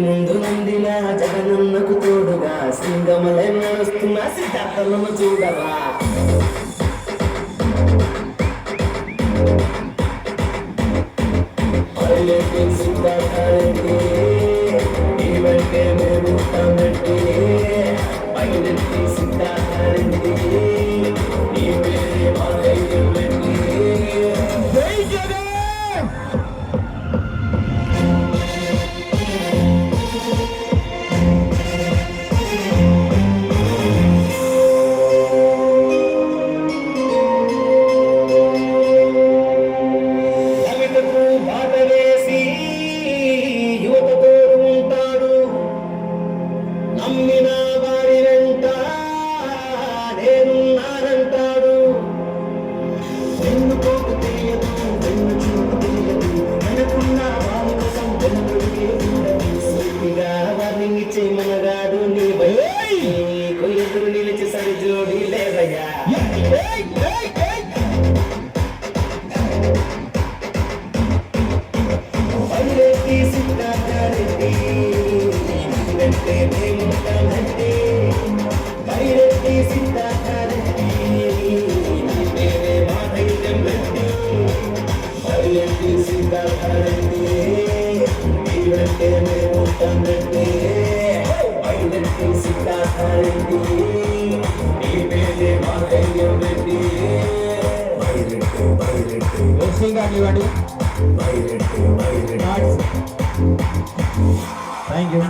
ముందు నందిలా జగనన్నకు తోడుగా సింగమలై నడుస్తున్న సిద్ధార్థలను చూడవా సిద్ధార్థి ఇవంటే మేము తమటి పైనట్టి సిద్ధార్థి ఈ పేరే మాధైర్యం పెట్టి జై జగన్ నమ్మిన వారి వెంట నేనున్నానంటాడు వెన్నుపోకు తెలియదు వెన్ను చూపు తెలియదు వెనుకున్న వారి కోసం వెన్నుడికే ఉండదు సూటిగా వర్ణించే మనగాడు నీ నీకు ఎదురు నిలిచి సరిజోడి లేదయ్యా పైరెత్తి సిద్ధార్థి వెంటే మేముంటామంటే పైరెత్తి సిద్ధార్థి పేరే మాధైర్యం పెట్టి పైరెత్తి సిద్ధార్థి వెంటే మేముంటామంటే పైరెత్తి సిద్ధార్థి పేరే మాధైర్యం పెట్టి పైరెత్తి థ్యాంక్ యూ.